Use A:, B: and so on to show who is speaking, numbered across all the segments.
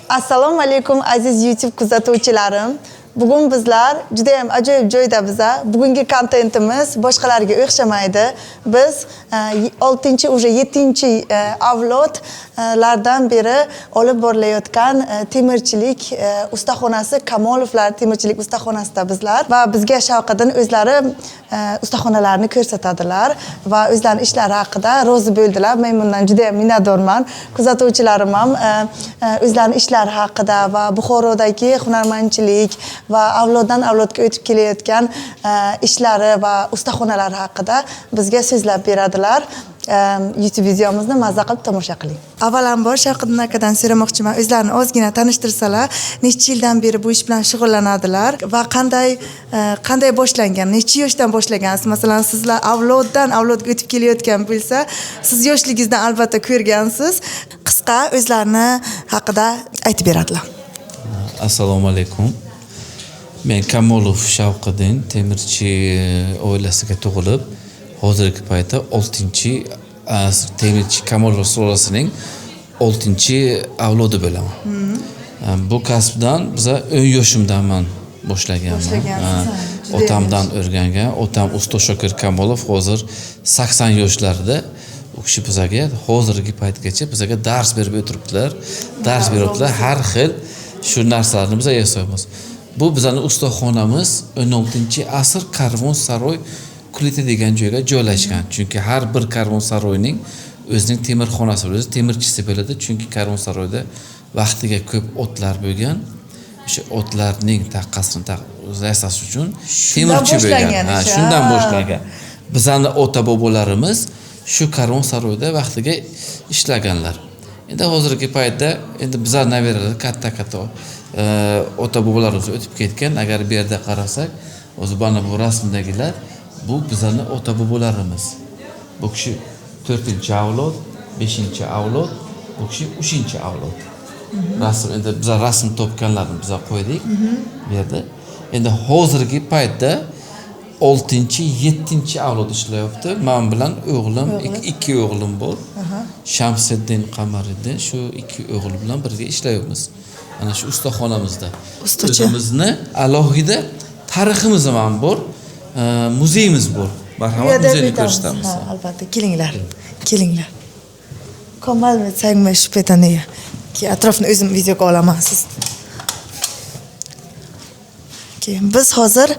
A: Assalomu alaykum aziz YouTube kuzatuvchilarim. Bugun bizlar juda ham ajoyib joyda biza. Bugungi kontentimiz boshqalarga o'xshamaydi. Biz 6-chi, уже 7-chi avlodlardan beri olib borilayotgan temirchilik ustaxonasi Kamolovlar temirchilik ustaxonasida bizlar va bizga Shavqatdan o'zlari ustaxonalarni ko'rsatadilar va o'zlarining ishlari haqida rozi bo'ldilar. Men bundan juda ham minnatdorman. Kuzatuvchilarim ham o'zlarining ishlari haqida va Buxorodagi hunarmandchilik va avloddan avlodga o'tib kelayotgan ishlari va ustaxonalari haqida bizga so'zlab beradilar. YouTube videomizni mazza qilib tomosha qiling. Avvalambor Shavqatdan akadan so'ramoqchiman, o'zlarini ozgina tanishtirsalar, necha yildan beri bu ish bilan shug'ullanadilar va qanday boshlangan, necha yoshdan boshlagansiz? Masalan, sizlar avloddan avlodga o'tib kelayotgan bo'lsa, siz yoshligingizdan albatta ko'rgansiz. Qisqa o'zlarini haqida aytib beradilar.
B: Assalomu alaykum. Men Kamolov Shavqatdan temirchi oilasiga tug'ilib, hozirgi paytda 6-chi temirchi Kamolov sulolasining 6-chi avlodi bo'laman. Bu kasbdan biza 10 yoshimdan boshlaganman. Otamdan o'rgangan. Otam usta Shokir Kamolov hozir 80 yoshlarida. U kishi bizaga hozirgi paytgacha bizaga dars berib o'tiribdilar. Dars beribdilar, har xil shu narsalarni biz yasaymiz. Bu bizning ustaxonamiz 16-asr Karvonsaroy kuliti degan joyga joylashgan. Chunki har bir Karvonsaroyning o'zining temirxonasi bo'ladi, temirchisi bo'ladi. Chunki Karvonsaroyda vaqtiga ko'p otlar bo'lgan. O'sha otlarning taqqasini yasash uchun temirchi bo'lgan. Shundan boshlangan. Bizning ota bobolarimiz shu Karvonsaroyda vaqtiga ishlaganlar. Endi hozirgi paytda endi bizlar nabiralar katta ota bobolarimiz o'tib ketgan. Agar bu yerda qarasak, o'zi mana bu rasmdagilar bu bizning ota bobolarimiz. Bu kishi 4-avlod, 5-avlod, bu kishi 3-avlod. Rasm endi bizlar rasm topganlarni biz qo'ydik bu yerda. Endi hozirgi paytda 6-7-avlod ishlayapti. Men bilan o'g'lim, 2 o'g'lim bor. Shamsiddin, Qamariddin, shu 2 o'g'il bilan birga ishlayapmiz. Ana shu ustaxonamizda. O'zimizni alohida tariximiz ham bor, muzeyimiz bor. Marhamat, muzeyni ko'rsatamiz.
A: Albatta, kelinglar. Komilmi sayma shpetaniya. Ki atrofni o'zim videoga olaman siz. Biz hozir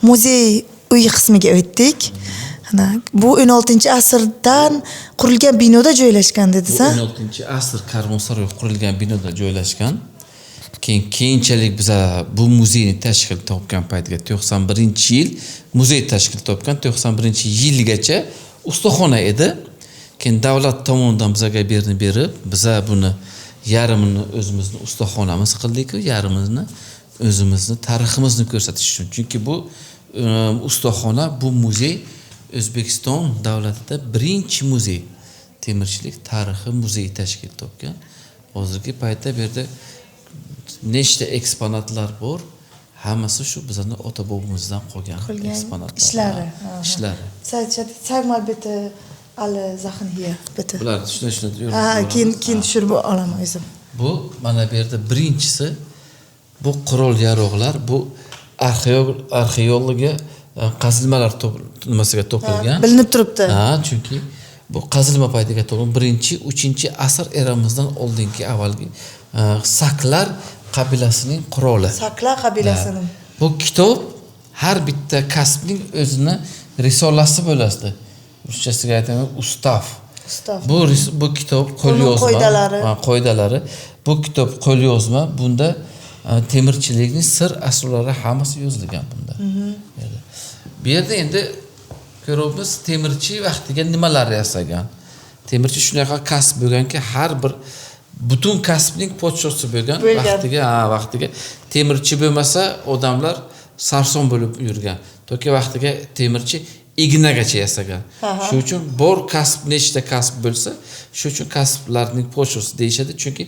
A: muzey uy qismiga o'tdik. Bu 16-asrdan qurilgan binoda joylashgan dedingiz, ha?
B: 16-asr Karvonsaroy qurilgan binoda joylashgan. Keyinchalik biz bu muzeyni tashkil topgan paytga 91-yil muzey tashkil topgan, 91-yilgacha ustaxona edi. Keyin davlat tomonidan bizga berib, biz buni yarmini o'zimizni ustaxonamiz qildik, yarmini o'zimizni tariximizni ko'rsatish uchun. Chunki bu ustaxona, bu muzey O'zbekiston davlatida birinchi muzey, temirchilik tarixi muzeyi tashkil topgan. Hozirgi paytda bu yerda nechta eksponatlar bor? Hammasi shu bizning ota bobomizdan qolgan eksponatlar. Ishlari.
A: Sag mal bitte alle Sachen hier, bitte.
B: Bular shunday
A: keyin tushirib olaman o'zim.
B: Bu mana bu yerda birinchisi bu qurol yaroqlar, bu arxeologiya qazilmalar nimasiga to'pilgan.
A: Bilinib turibdi.
B: Chunki bu qazilma paytiga to'g'ri 1-3-asr eramizdan oldingi avvalgi Saklar qabilasining quroli.
A: Saklar qabilasining.
B: Bu kitob har bitta kasbning o'zini risolasi bo'ladi. Ruschasiga aytaman, ustav. Bu kitob qo'lyozma, qoidalari. Bu kitob qo'lyozma, bunda temirchilikning sir asrorlari hammasi yozilgan bunda. Bu yerda endi ko'ryapmiz, temirchi vaqtiga nimalar yasagan. Temirchi shunaqa kasb bo'lganki, har bir butun kasbning podshosi bo'lgan. Vaqtiga temirchi bo'lmasa, odamlar sarson bo'lib yurgan. Toki vaqtiga temirchi ignagacha yasagan. Shuning uchun bor kasb, nechta kasb bo'lsa, shuning uchun kasblarning podshosi deyishadi, chunki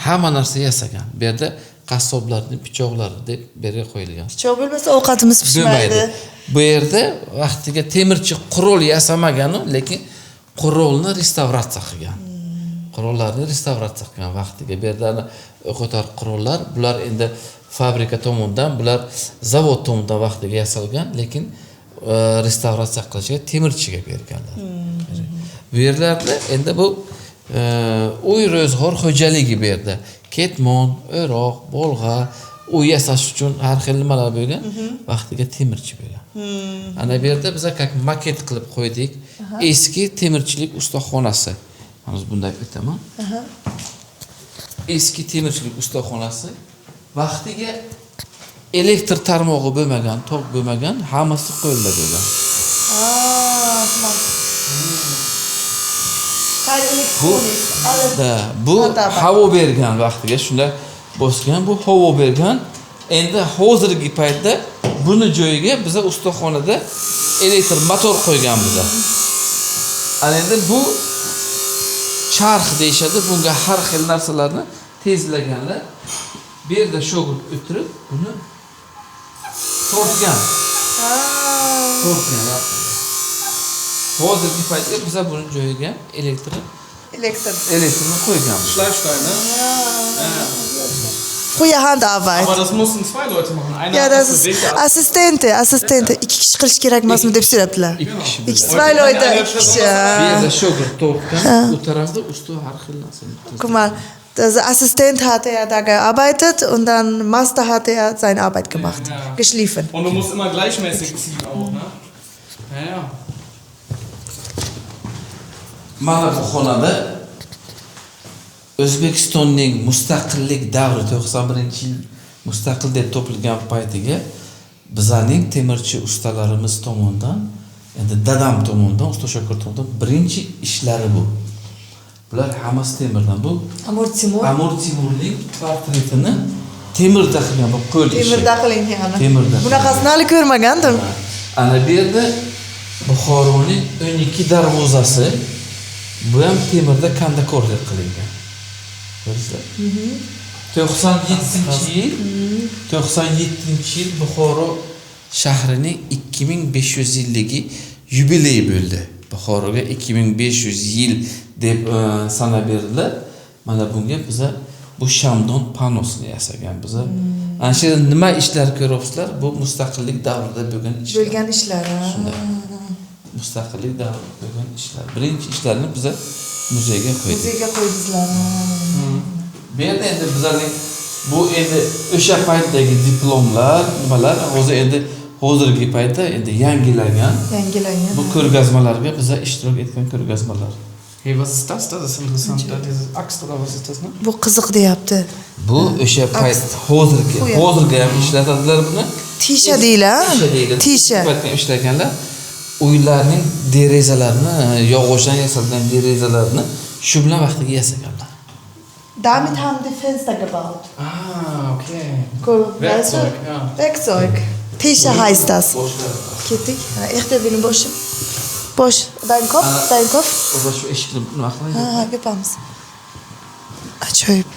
B: hamma narsa yasagan. Bu yerda qassoblarning pichoqlari deb berga qo'yilgan.
A: Pichoq bo'lmasa ovqatimiz pishmaydi.
B: Bu yerda vaqtiga temirchi qurol yasamagani, lekin qurolni restavratsiya qilgan. qurollarni restavratsiya qilgan vaqtiga. Bu yerda o'qotar qurollar, bular endi fabrika tomonidan, bular zavod tomonidan vaqtiga yasalgan, lekin restavratsiya qilishga temirchiga berganlar. Bu yerlarda endi bu uy ro'zg'or xo'jaligi bu yerda ketmon, o'roq, bolg'a, uy yasash uchun har xil nimalar bo'lgan, vaqtiga temirchi bo'lgan. Ana bu yerda biz maket qilib qo'ydik. Eski temirchilik ustaxonasi. Mana bunday aytaman. Eski temirchilik ustaxonasi vaqtiga elektr tarmog'i bo'lmagan, tok bo'lmagan, hammasi qo'lda bo'lgan. Bu havo bergan vaqtiga shunda bosgan, bu havo bergan. Endi hozirgi paytda buni joyiga biz ustaxonada elektr motor qo'yganmiz. Ana endi bu charx deyshadi, bunga har xil narsalarni tezlaganlar. Bu yerda shogird o'tirib buni tortgan. Hozirgi paytda biz buni joyiga elektrni qo'yganmiz.
C: Schleifsteine.
A: Früher Handarbeit.
C: Aber das mussten 2 Leute machen. Einer
A: Ja,
C: hat
A: das
C: das bewegt, der
A: ist Assistente. İki kişi qilish kerakmasmi deb so'rabdilar. İki zwei Leute.
B: Bu yerda shogird tortgan, u tarafda usta har xil narsani.
A: Guck mal, der Assistent hatte ja da gearbeitet und dann Master hatte ja seine Arbeit gemacht, geschliffen.
C: Und du musst immer gleichmäßig ziehen auch, ne? Ja.
B: Mana bu xonada O'zbekistonning mustaqillik davri 91-yil mustaqil deb topilgan paytiga bizning temirchi ustalarimiz tomonidan, endi dadam tomonidan, usta Shokir tomonidan birinchi ishlari bu. Bular hammasi temirdan. Bu Amir Temurning portretini temirda qilgan, bu qo'l ishi.
A: Temirda qilingan.
B: Temirda.
A: Bunaqasini hali ko'rmagandim.
B: Ana bu yerda Buxoroning 12 darvozasi bu ham temirda kandakorlik qilingan. Ko'rsizlar. 97-yil Buxoro shahrining 2500 yilligi yubiley bo'ldi. Buxoroga 2500 yil deb sana berildi. Mana bunga biz bu shamdon panosini yasagan biz. Ana shu nima ishlar ko'ryapsizlar? Bu mustaqillik davrida bo'lgan ishlar. Mustaqillik davrida bo'lgan ishlar. Birinchi ishlarni biz muzeyga qo'ydik.
A: Muzeyga qo'ydingizlar.
B: Bu yerda endi bizlarning bu endi o'sha paytdagi diplomlar, nimalar, hozirgi paytda endi yangilangan. Bu ko'rgazmalarga biz ishtirok etgan ko'rgazmalar.
C: Hey, was ist das? Das ist interessant. Da diese Axt oder was ist das, ne?
A: Bu qiziq deyapti.
B: Bu o'sha payt hozirgi ham ishlatadilar buni.
A: Tisha deylar. Tisha.
B: Ishlaganlar. Uylarning derazalarini, yog'ochdan yasalgan derazalarini shu bilan vaqtiga yasaganlar.
A: Damit haben die Fenster gebaut.
C: Ah, okay.
A: Cool.
C: Werkzeug, ja.
A: Werkzeug. Tisha heißt das. Kettik. Echte benim boshim. Bosh. Dein Kopf? Dein Kopf?
B: O şu eshikni nima qiladi?
A: Ha, yapamiz. Ajoyib.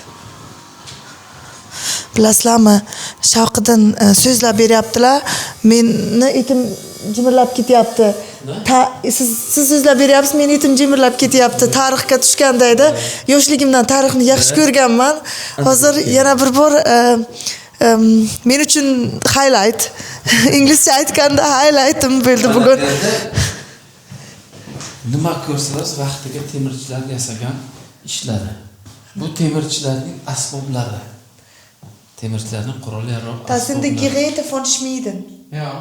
A: Bilasizlarmi, Shavqiddin so'zlab beryaptilar. Meni etim jimirlab ketyapti. Siz so'zlab beryapsiz, meni etim jimirlab ketyapti. Tarixga tushgandayda, yoshligimdan tarixni yaxshi ko'rganman. Hozir yana bir bor men uchun highlight. Inglizcha aytganda highlight'im bo'ldi bugun.
B: Nima ko'rsangiz vaqtiga temirchilar yasagan ishlari. Bu temirchilarning asboblari. Temirchilarning qurol-yarog'
A: Das sind die Geräte von Schmieden.
C: Ja.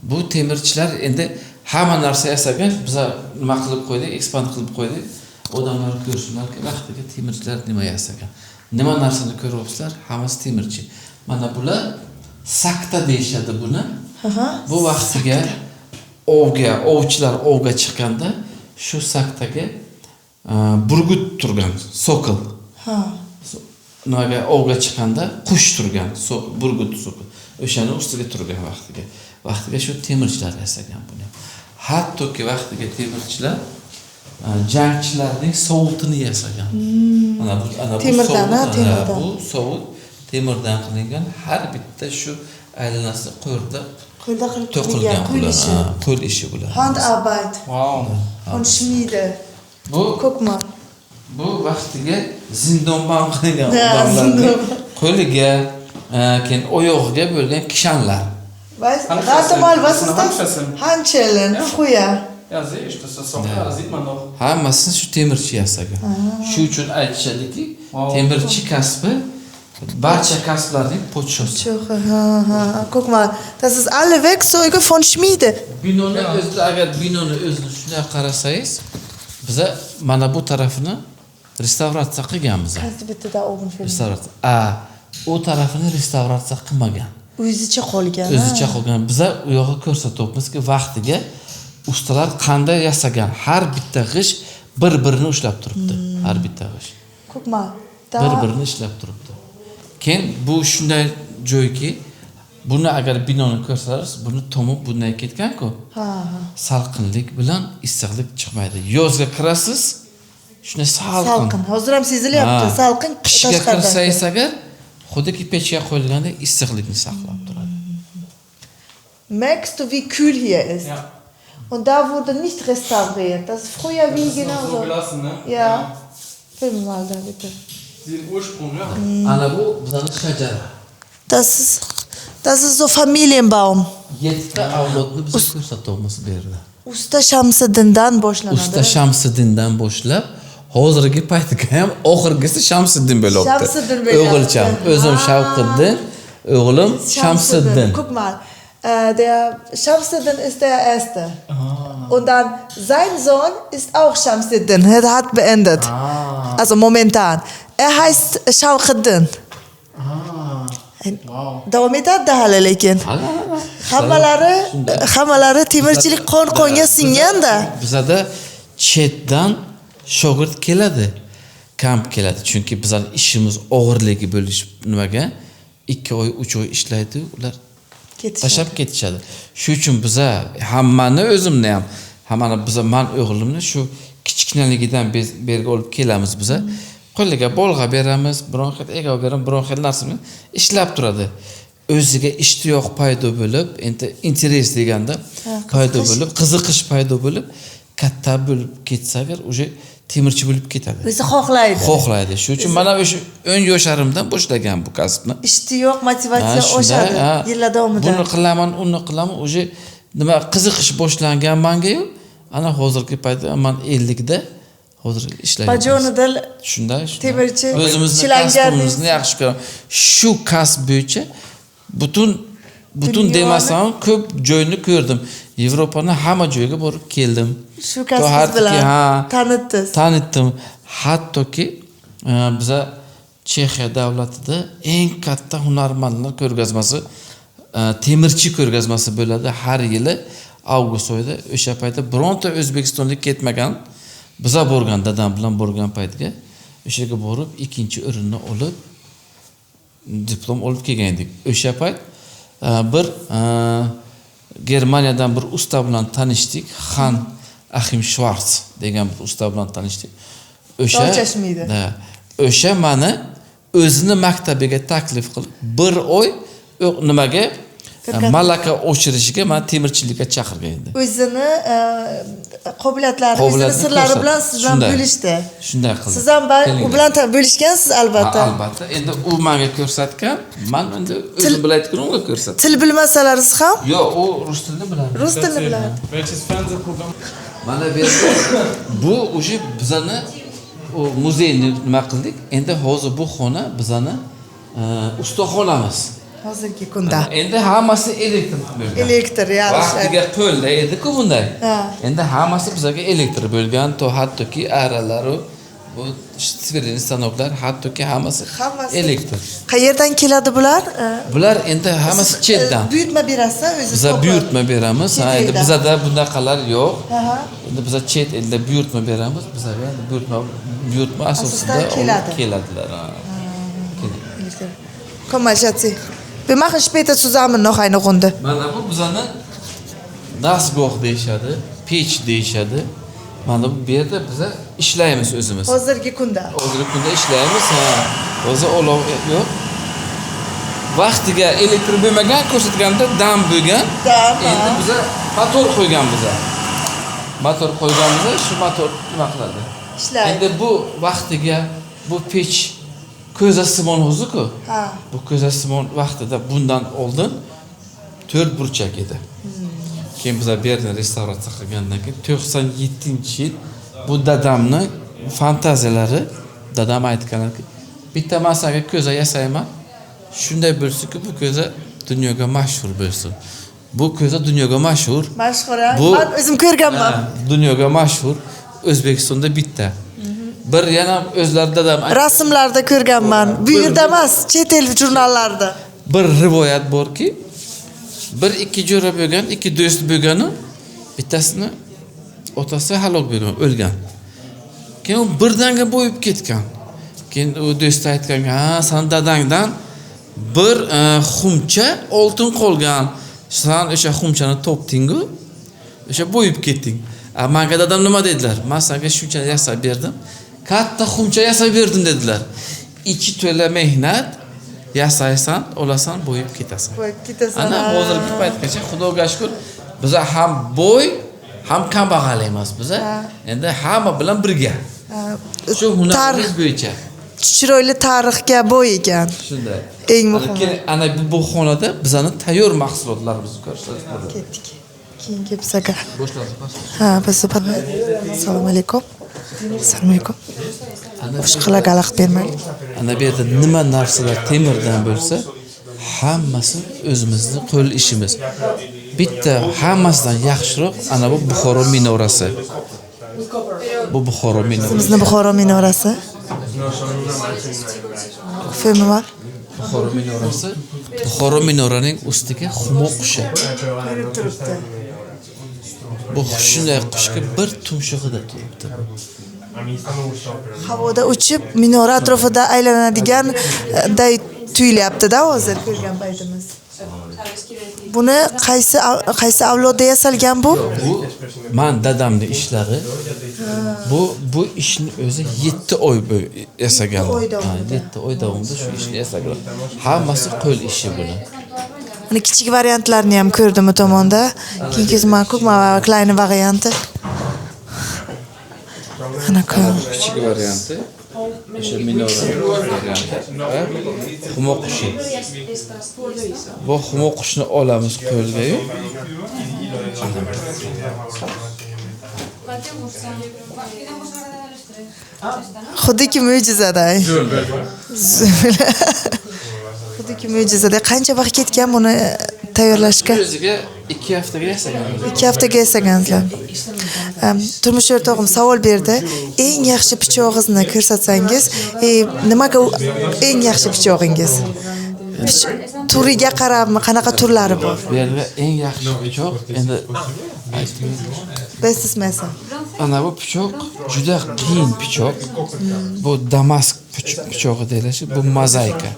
B: Bu temirchilar endi hamma narsa yasagan, biz nima qilib qo'ydik, ekspand qilib qo'ydik. Odamlar ko'rsinlarki, vaqtiga temirchilar nima yasagan. Nima narsani ko'ryapsizlar? Hammasi temirchi. Mana bular sakta deyshadi buni. Bu vaqtiga ovchilar ovga chiqqanda shu saktaga burgut turgan, sokol. Nimaga ovga chiqqanda qush turgan, burgut sokol. O'shani ustiga turgan vaqtiga shu temirchilar yasagan buni. Hattoki vaqtiga temirchilar jangchilarning sovutini yasagan. Ana bu
A: temirdan.
B: Bu sovut temirdan qilingan, har bitta shu aylanasi qo'lda to'qilgan qo'l ishi bular.
A: Handarbeit.
C: Wow.
A: Und Schmiede.
B: Bu
A: Guck mal.
B: bu vaqtiga zindonban qilingan
A: Ha,
B: odamlarning
A: zindon.
B: qo'liga, keyin oyog'iga bo'lgan kishanlar.
A: Weißt du,
C: Handfesseln.
A: rate mal, was
C: Das sind
A: ist das?
C: Handfesseln.
A: Handschellen, früher.
C: Ja, sehe ich, das ist doch klar, sieht man doch.
B: Hammasini shu temirchi yasagan. Shu uchun aytishadiki,
C: Wow.
B: temirchi kasbi barcha kasblarning podshosi.
A: Guck mal, das ist alle Werkzeuge von Schmiede.
B: Binoni o'zida agar binoni o'zini shunday qarasangiz, biza mana bu tarafini restavratsiya qilganmiz.
A: Kannst du bitte da oben filmen?
B: Restavratsiya. U tarafini restavratsiya qilmagan.
A: O'zicha qolgan.
B: O'zicha qolgan. Biza u yoqqa ko'rsatyapmizki, vaqtiga ustalar qanday yasagan. Har bitta g'isht bir-birini ushlab turibdi. Har bitta g'isht
A: Guck mal, da.
B: bir-birini ishlab turibdi. Keyin bu shunday joyki, buni agar binoni ko'rsangiz, buni tomib bunday ketgan-ku.
A: Ha.
B: Salqinlik bilan issiqlik chiqmaydi. Yozga kirasiz, shunday
A: Salqin. Hozir ham sezilyapti.
B: Ha.
A: Salqin
B: Qishga
A: tashqarida.
B: kirsangiz agar, xuddi pechga qo'yilgandek issiqlikni saqlab turadi.
A: Merkst du, wie kühl hier ist?
C: Ja.
A: Und da wurde nicht restauriert. Das ist früher wie
C: Das ist noch so
A: genauso.
C: gelassen, ne?
A: Ja. Film mal da bitte.
C: Den Ursprung, ja.
B: Ana bu bizning shajara.
A: Das ist so Familienbaum.
B: 7 ta avlodni biz ko'rsatyapmiz bu yerda.
A: Usta Shamsiddindan boshlanadi.
B: Usta Shamsiddindan boshlab hozirgi paytga ham oxirgisi Shamsiddin bo'lyapti.
A: Shamsiddin bo'lyapti.
B: O'g'ilcham, o'zim Shavqiddin, o'g'lim Shamsiddin.
A: Guck mal, der Shamsiddin ist der Erste. Und dann sein Sohn ist auch Shamsiddin. Er hat beendet. Also momentan. Er heißt Shawqiddin. Davom etadi hali lekin. Hammalari temirchilik qon-qonga singanda.
B: Bizada chetdan shogird keladi, kamp keladi. Chunki bizning ishimiz og'irligi bo'lish nimaga 2 oy, 3 oy ishlaydi, ular tashlab ketishadi. Shuning uchun biza hammani o'zimni ham, hammani biza men o'g'limni shu kichkinaligidan berga olib kelamiz biza. Qo'liga bolg'a beramiz, biron xil egov beramiz, biron xil narsani ishlab turadi. O'ziga ishtiyoq paydo bo'lib, endi interes deganda paydo bo'lib, qiziqish paydo bo'lib, katta bo'lib ketsa agar o'sha temirchi bo'lib ketadi.
A: O'zi xohlaydi.
B: Xohlaydi. Shuning uchun mana o'sha 10 yoshlarimdan boshlagan bu kasbni.
A: Ishtiyoq, motivatsiya oshadi yillar davomida.
B: Buni qilaman, uni qilaman, o'sha nima qiziqish boshlangan menga-yu, ana hozirgi paytda men 50 da hozir ishlayapman.
A: Bajonida
B: Shunday.
A: temirchi,
B: o'zimizni
A: chilangar
B: kasbimizni yaxshi ko'raman. Shu kasb bo'yicha butun
A: Dunyoni-
B: demasam ko'p joyni ko'rdim. Yevropaning hamma joyiga borib keldim.
A: shu kasb bilan tanitdingiz.
B: Tanitdim. Hattoki biza Chexiya davlatida eng katta hunarmandlar ko'rgazmasi, temirchi ko'rgazmasi bo'ladi har yili avgust oyida. O'sha paytda bironta o'zbekistonlik ketmagan. Biza borgan, dadam bilan borgan paytga o'sha yerga borib, ikkinchi o'rinni olib diplom olib kelgan edik. O'sha payt bir Germaniyadan bir usta bilan tanishdik. Han Achim Schwarz degan bir usta bilan tanishdik. O'sha meni o'zini maktabiga taklif qilib, bir oy nimaga malaka oshirishiga men temirchilikka chaqirgan edi.
A: O'zini qobiliyatlari, o'zini sirlari bilan siz bilan bo'lishdi.
B: Shunday qildi.
A: Siz ham u bilan bo'lishgansiz albatta.
B: Albatta. Endi u menga ko'rsatgan, men endi o'zim bilayotgan unga ko'rsatdim.
A: Til bilmasalaringiz ham?
B: Yo'q, u rus tilini biladi.
A: Rus tilini biladi.
C: Welches Fernsehprogramm?
B: Mana bu o'sha bizani o muzeyni nima qildik? Endi hozir bu xona bizani ustaxonamiz.
A: Hozirgi kunda.
B: Endi hammasi elektr bo'lgan.
A: Elektr,
B: Vaqtiga qo'lda edi-ku bunday. Endi hammasi bizga elektr bo'lgan, hattoki aralar, bu sveril stanoklar, hattoki hammasi elektr.
A: Qayerdan keladi bular?
B: Bular endi hammasi chetdan.
A: Buyurtma berasiz o'zingiz.
B: Biz buyurtma beramiz. Endi bizda bunaqalar yo'q. Endi biz chet elda buyurtma beramiz. Bizga buyurtma asosida keladilar.
A: Komm mal, Schatzi. Wir machen später zusammen noch eine Runde.
B: Mana bu bizani dasgoh deyishadi, pech deyishadi. Mana bu yerda biz ishlaymiz o'zimiz.
A: Hozirgi kunda.
B: Hozirgi kunda ishlaymiz. O'zi olov yo'q. Vaqtiga elektr bo'lmagan, ko'rsatganda dam bo'lgan. Endi biz motor qo'yganmiz. Motor qo'yganmiz, shu motor nima qiladi?
A: ishlaydi.
B: Endi bu vaqtiga bu pech ko'zasimon o'zi-ku.
A: Ha.
B: Bu ko'zasimon vaqtida bundan oldin 4 burchak edi. Keyin bizlar bu yerni restavratsiya qilgandan keyin 97-yil bu dadamni fantaziyalari, dadam aytganlarki, bitta masaga ko'za yasayman, shunday bo'lsin-ki, bu ko'za dunyoga mashhur bo'lsin. Bu ko'za dunyoga mashhur.
A: Mashhur.
B: Bu-
A: Men o'zim ko'rganman.
B: Dunyoga mashhur. O'zbekistonda bitta. Bir yana o'zlari dadam
A: Rasmlarda ko'rganman. Bu yerda emas, chet el jurnallarida.
B: bir rivoyat borki, bir ikki jo'ra bo'lgan, ikki do'st bo'lgani, bittasini otasi halok bo'lgan, o'lgan. Keyin u birdaniga bo'yib ketgan. Keyin u do'sti aytgan, "Ha, san dadangdan bir xumcha oltin qolgan. San o'sha xumchani topding-ku, o'sha bo'yib ketding." Menga dadam nima dedilar? Men senga shuncha yasab berdim. Katta xumcha yasab berdim dedilar. Ichi to'la mehnat, yasaysan, olasan, bo'yib ketasan.
A: Bo'yib ketasan.
B: Ana hozirgi paytgacha Xudoga shukr, biz ham bo'y, ham kambag'al emas biz. Endi hamma bilan birga. Shu hunarimiz bo'yicha.
A: Chiroyli tarixga boy ekan.
B: Shunday.
A: Eng muhimi.
B: Ana bu xonada bizani tayyor mahsulotlarimizni ko'rsatib qo'ydik.
A: Ketdik. Keyingi bizga.
B: Boshladik.
A: Ha, biz Assalomu alaykum. Assalomu alaykum. Boshqalar galaxt bermaylik.
B: Ana bu yerda nima narsalar temirdan bo'lsa, hammasi o'zimizning qo'l ishimiz. Bitta hammasidan yaxshiroq ana bu Buxoro minorasi. Bu Buxoro minorasi.
A: Bizni Buxoro minorasi. Filmi bor.
B: Buxoro minorasi. Buxoro minoraning ustiga xumo qushi. Bu shunday qushga bir tumshug'ida turibdi.
A: Havoda uchib minora atrofida aylanadigan day tuyulyapti-da hozir ko'rgan paytimiz. Buni qaysi avlodda yasalgan bu?
B: Bu men dadamning ishlari. Bu ishni o'zi 7 oy yasagan. 7 oy davomida shu ishni yasagan. Hammasi qo'l ishi buni.
A: Mana kichik variantlarini ham ko'rdim u tomonda. Keyingi ko'kma va klein varianti. Ana ko'ring.
B: Kichik varianti. O'sha minora varianti. Xumo qushi. Bu xumo qushni olamiz qo'lga-yu.
A: Xuddiki mo'jizada. Xuddiki mo'jizada. Qancha vaqt ketgan buni tayyorlashga?
B: O'ziga 2 haftaga yasagan.
A: 2 haftaga yasagansizlar. Turmush o'rtog'im savol berdi. Eng yaxshi pichog'ingizni ko'rsatsangiz, nimaga eng yaxshi pichog'ingiz? Turiga qarabmi, qanaqa turlari bor?
B: Bu yerda eng yaxshi pichoq endi aytdim.
A: Bestes messer.
B: Ana bu pichoq juda qiyin pichoq. Bu Damask pichog'i deyiladi, bu mozaika.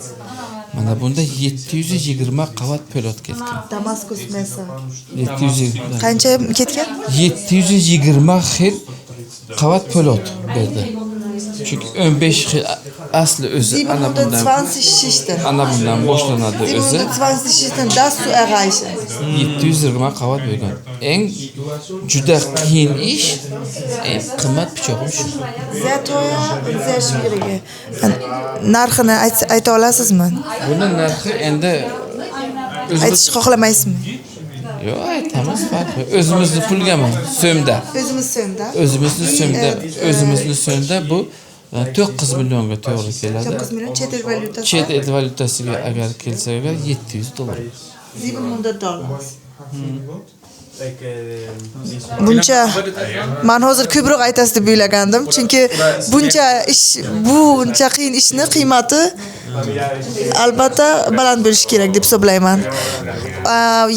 B: Mana bunda 720 qavat po'lat ketgan.
A: Damaskus messer.
B: 720.
A: Qancha ketgan?
B: 720 xil qavat po'lat berdi. Chunki 15 xil asli o'zi ana bundan
A: 720 Schichten.
B: ana bundan boshlanadi o'zi.
A: 720 Schichten das zu erreichen.
B: 720 qavat bo'lgan. Eng juda qiyin ish, eng qimmat pichog'im shu.
A: Sehr teuer und sehr schwierig. Narxini ayta olasizmi?
B: Buni narxi endi
A: Aytish xohlamaysizmi?
B: yo'q, aytamiz, farqi. O'zimizni pulgami? So'mda.
A: O'zimiz so'mda.
B: O'zimizni so'mda bu 9 millionga to'g'ri keladi.
A: 9 million chet el valyutasi.
B: Chet el valyutasiga agar kelsa, $700.
A: $700. Buncha men hozir ko'proq aytasiz deb o'ylagandim, chunki buncha qiyin ishni qiymati albatta baland bo'lishi kerak deb hisoblayman.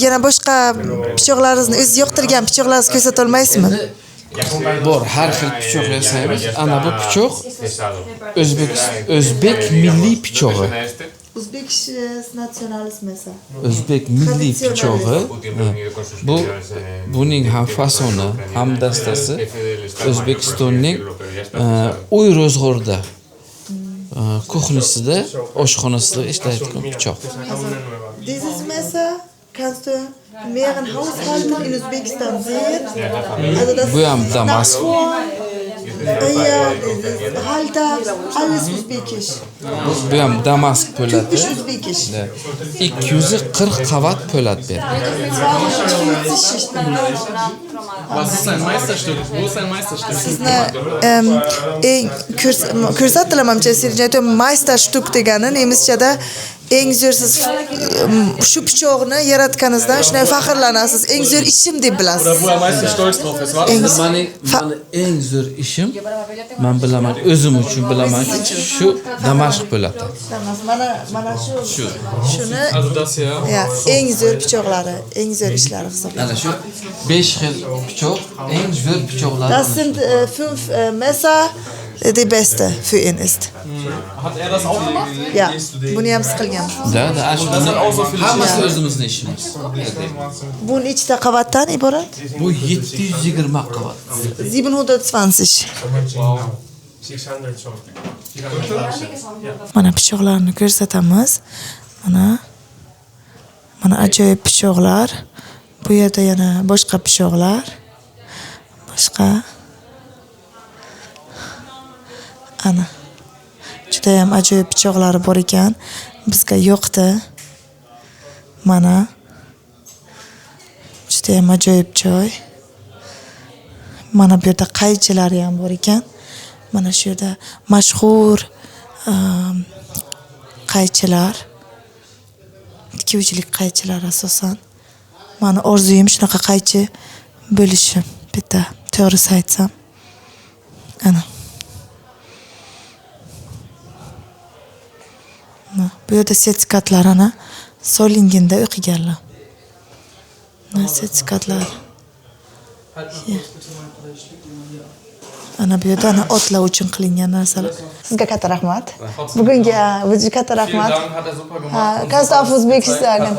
A: Yana boshqa pichoqlaringizni o'zingiz yoqtirgan pichoqlaringizni ko'rsata olmaysizmi?
B: Bor, har xil pichoq yasaymiz. Ana bu pichoq o'zbek milliy pichog'i.
A: O'zbek nasionalis messer.
B: O'zbek milliy pichog'i. Buning ham fasoni, ham dastasi O'zbekistonning uy ro'zg'orda kuxnisida, oshxonasida ishlaydigan pichoq.
A: Dieses Messer kannst du in mehreren Haushalten in Usbekistan sehen. Also das
B: Bu ham Damask.
A: Ja, halta, alles uzbekisch.
B: Bu ham Damask po'lati.
A: Typisch uzbekisch.
B: 240 qavat po'lat berdi.
A: 240 Schichten.
C: Was ist ein Meisterstück? Wo ist ein Meisterstück?
A: Sizni ko'rsatilamancha sizga aytdim Meisterstück degani nemischada eng zo'r siz shu pichoqni yaratganingizdan shunday faxrlanasiz. Eng zo'r ishim deb bilasiz.
C: Oder wo er am meisten stolz drauf ist. Was?
B: Mani eng zo'r ishim men bilaman, o'zim uchun bilaman, shu Damashq po'lati.
A: Mana shuni
C: Also das hier.
A: ya eng zo'r pichoqlari, eng zo'r ishlari hisoblanadi.
B: Ana shu 5 xil pichoq, eng zo'r pichoqlar.
A: Das sind 5 Messer, die beste für ihn ist.
C: Hat er das auch gemacht?
A: Ja, buni ham siqilgan.
B: Da hammasi o'zimizni ishimiz.
A: Bu nechta qavatdan iborat?
B: Bu 720 qavat.
A: 720.
C: Wow.
D: 600 so.
A: Mana pichoqlarni ko'rsatamiz. Mana ajoyib pichoqlar. Bu yerda yana boshqa pichoqlar. Boshqa. Ana. Juda ham ajoyib pichoqlari bor ekan. Bizga yo'qdi. Mana. Juda ham ajoyib joy. Mana bu yerda qaychilari ham bor ekan. Mana shu yerda mashhur qaychilar. Tikuvchilik qaychilari asosan. Mana orzuyim shunaqa qaychi bo'lishim. Bitta to'g'risi aytsam. Ana. Bu yerda sertifikatlar ana Solinginda o'qiganlar. Sertifikatlar. Ana bu yerda ana otlar uchun qilingan narsalar. Sizga katta rahmat. Bugungi katta rahmat.
C: Vielen Dank, hat er super gemacht.
A: Kannst du auf Uzbekisch sagen?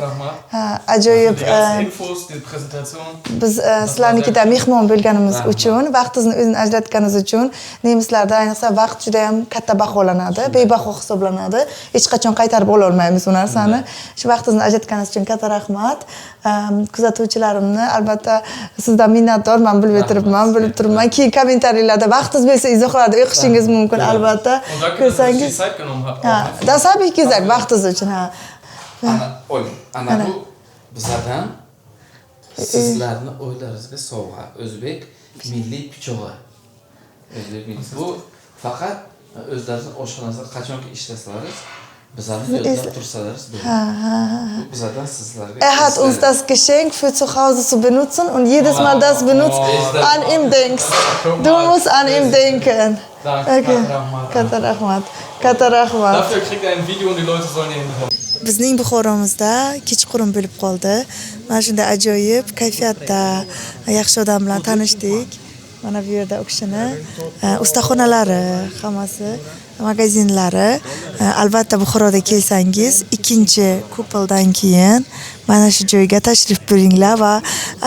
A: Ajoyib.
C: Die ganzen Infos, die Präsentation.
A: Biz sizlarnikida mehmon bo'lganimiz uchun, vaqtingizni o'zini ajratganingiz uchun nemislarda ayniqsa vaqt juda ham katta baholanadi, bebaho hisoblanadi. Hech qachon qaytarib ola olmaymiz bu narsani. Shu vaqtingizni ajratganingiz uchun katta rahmat. Kuzatuvchilarimni albatta sizdan minnatdorman, bilib turibman. Keyin kommentariyalarda vaqtingiz bo'lsa izohlarda o'qishingiz mumkin albatta.
C: Und danke, dass ihr euch die Zeit genommen habt.
A: Das habe ich gesagt, vaqtingiz uchun.
B: Ana bu bizlardan sizlarni o'ylaringizga sovg'a. O'zbek milliy pichog'i. Bu faqat o'zlarining oshxonasida qachonki ishlasangiz bizlarni yodlab tursangiz bo'ladi. Bizlardan sizlarga.
A: Hat uns das geschenkt für zu Hause zu benutzen und jedes Mal das benutzt, an ihm denkst. Du musst an ihm denken.
C: Danke,
A: Okay. Katta rahmat. Katta rahmat.
C: Dafür kriegt er ein Video und die Leute sollen hier hinkommen.
A: Bizning Buxoromizda kechqurun bo'lib qoldi. Mana shunday ajoyib kayfiyatda yaxshi odam bilan tanishdik. Mana bu yerda o'qishini, ustaxonalari, hammasi, magazinlari. Albatta Buxoroda kelsangiz, ikkinchi kupoldan keyin mana shu joyga tashrif buyuringlar va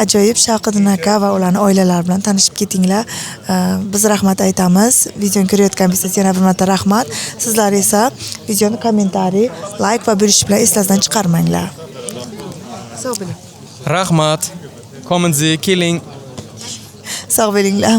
A: ajoyib Shavqatdin aka va ularning oilalari bilan tanishib ketinglar. Biz rahmat aytamiz. Videoni ko'rayotgan bo'lsangiz yana bir marta rahmat. Sizlar esa videoni kommentariy, like va bo'lish bilan esingizdan chiqarmanglar. Sog' bo'ling.
C: Rahmat. Kommen Sie, Killing.
A: Sog' bo'linglar.